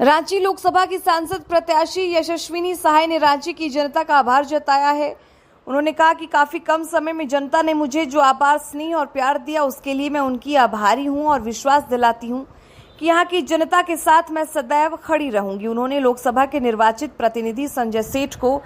रांची लोकसभा की सांसद प्रत्याशी यशस्विनी सहाय ने रांची की जनता का आभार जताया है। उन्होंने कहा कि काफी कम समय में जनता ने मुझे जो आपार स्नेह और प्यार दिया उसके लिए मैं उनकी आभारी हूं और विश्वास दिलाती हूं कि यहां की जनता के साथ मैं सदैव खड़ी रहूंगी। उन्होंने लोकसभा के निर्वाचित प्रतिनिधि संजय सेठ को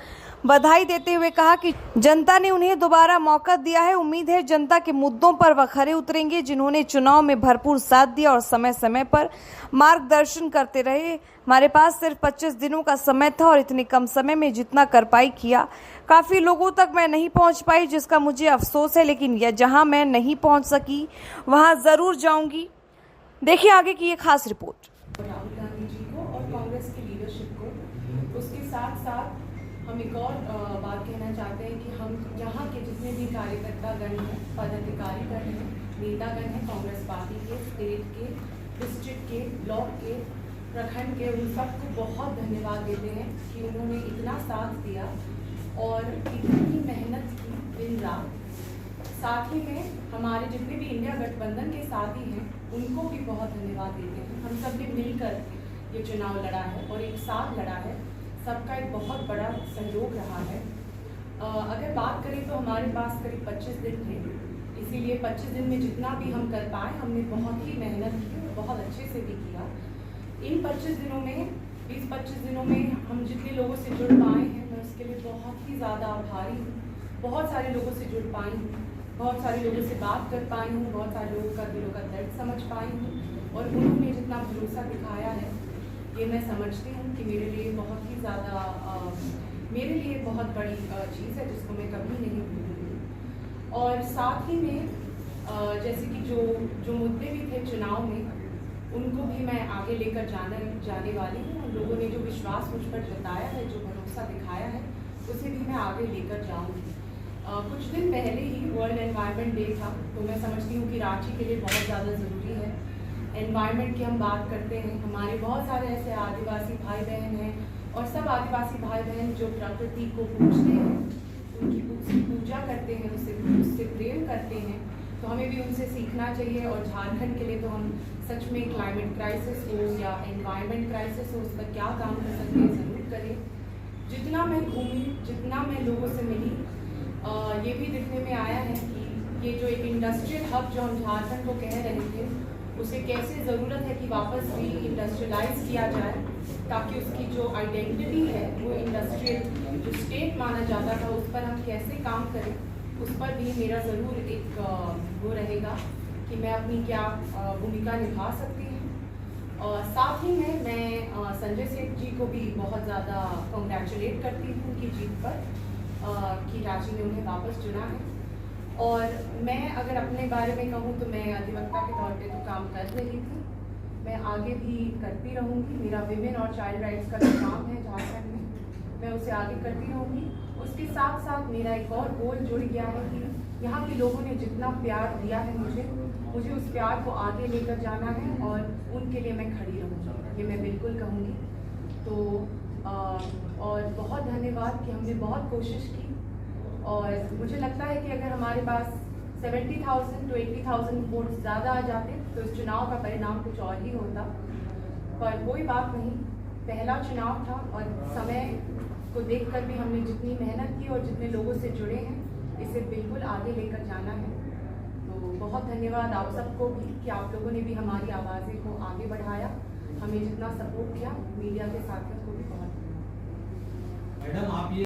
बधाई देते हुए कहा कि जनता ने उन्हें दोबारा मौका दिया है। उम्मीद है जनता के मुद्दों पर वह खरे उतरेंगे जिन्होंने चुनाव में भरपूर साथ दिया और समय समय पर मार्गदर्शन करते रहे। हमारे पास सिर्फ 25 दिनों का समय था और इतने कम समय में जितना कर पाई किया। काफी लोगों तक मैं नहीं पहुंच पाई जिसका मुझे अफसोस है, लेकिन यह जहां मैं नहीं पहुंच सकी वहां जरूर जाऊंगी। देखिए आगे की ये खास रिपोर्ट। राहुल गांधी जी को और कांग्रेस की लीडरशिप को, उसके साथ साथ हम एक और बात कहना चाहते हैं कि हम यहाँ के जितने भी कार्यकर्तागण हैं, पदाधिकारीगण हैं, नेतागण हैं कांग्रेस पार्टी के, स्टेट के, डिस्ट्रिक्ट के, ब्लॉक के, प्रखंड के, उन सबको बहुत धन्यवाद देते हैं कि उन्होंने इतना साथ दिया और इतनी मेहनत की दिन रात। साथ ही में हमारे जितने भी इंडिया गठबंधन के साथी हैं उनको भी बहुत धन्यवाद देते हैं। हम सब ने मिलकर ये चुनाव लड़ा है और एक साथ लड़ा है, सबका एक बहुत बड़ा सहयोग रहा है। अगर बात करें तो हमारे पास करीब 25 दिन थे, इसीलिए 25 दिन में जितना भी हम कर पाए हमने बहुत ही मेहनत की और बहुत अच्छे से भी किया। इन 25 दिनों में 20-25 दिनों में हम जितने लोगों से जुड़ पाए हैं मैं उसके लिए बहुत ही ज़्यादा आभारी हूँ। बहुत सारे लोगों से जुड़ पाई हूँ, बहुत सारे लोगों से बात कर पाई हूँ, बहुत सारे लोगों का दिलों का दर्द समझ पाई हूँ और उन्होंने जितना भरोसा दिखाया है ये मैं समझती हूँ कि मेरे लिए बहुत ही ज़्यादा मेरे लिए बहुत बड़ी चीज़ है जिसको मैं कभी नहीं भूलूँगी। और साथ ही में जैसे कि जो मुद्दे भी थे चुनाव में उनको भी मैं आगे लेकर जाने वाली हूँ। उन लोगों ने जो विश्वास मुझ पर जताया है, जो भरोसा दिखाया है, उसे भी मैं आगे लेकर जाऊँगी। कुछ दिन पहले ही वर्ल्ड एनवायरनमेंट डे था, तो मैं समझती हूँ कि रांची के लिए बहुत ज़्यादा ज़रूरी है। एनवायरनमेंट की हम बात करते हैं, हमारे बहुत सारे ऐसे आदिवासी भाई बहन हैं और सब आदिवासी भाई बहन जो प्रकृति को पूजते हैं, उनकी पूजा करते हैं, उससे प्रेम करते हैं, तो हमें भी उनसे सीखना चाहिए। और झारखंड के लिए तो हम सच में क्लाइमेट क्राइसिस हो या एनवायरनमेंट क्राइसिस हो, उस पर क्या काम कर सकते हैं ज़रूर करें। जितना मैं घूमी, जितना मैं लोगों से मिली, ये भी दिखने में आया है कि ये जो एक इंडस्ट्रियल हब जो हम झारखंड को कह रहे थे उसे कैसे ज़रूरत है कि वापस भी इंडस्ट्रियलाइज किया जाए, ताकि उसकी जो आइडेंटिटी है वो इंडस्ट्रियल जो स्टेट माना जाता था उस पर हम कैसे काम करें, उस पर भी मेरा ज़रूर एक वो रहेगा कि मैं अपनी क्या भूमिका निभा सकती हूँ। और साथ ही में मैं संजय सेठ जी को भी बहुत ज़्यादा कंग्रेचुलेट करती हूँ उनकी जीत पर कि रांची ने उन्हें वापस चुना है। और मैं अगर अपने बारे में कहूँ तो मैं अधिवक्ता के तौर पे तो काम कर रही थी, मैं आगे भी करती रहूँगी। मेरा विमेन और चाइल्ड राइट्स का जो काम है झारखंड में, मैं उसे आगे करती रहूँगी। उसके साथ साथ मेरा एक और गोल जुड़ गया है कि यहाँ के लोगों ने जितना प्यार दिया है मुझे उस प्यार को आगे लेकर जाना है और उनके लिए मैं खड़ी रहूँगी, ये मैं बिल्कुल कहूँगी। तो और बहुत धन्यवाद कि हमने बहुत कोशिश की और मुझे लगता है कि अगर हमारे पास 70,000 to 80,000 वोट ज़्यादा आ जाते तो इस चुनाव का परिणाम कुछ और ही होता, पर कोई बात नहीं। पहला चुनाव था और समय को देखकर भी हमने जितनी मेहनत की और जितने लोगों से जुड़े हैं इसे बिल्कुल आगे लेकर जाना है। तो बहुत धन्यवाद आप सबको भी कि आप लोगों ने भी हमारी आवाज़ें को आगे बढ़ाया, हमें जितना सपोर्ट किया। मीडिया के साथियों को भी बहुत धन्यवाद। मैडम आप ये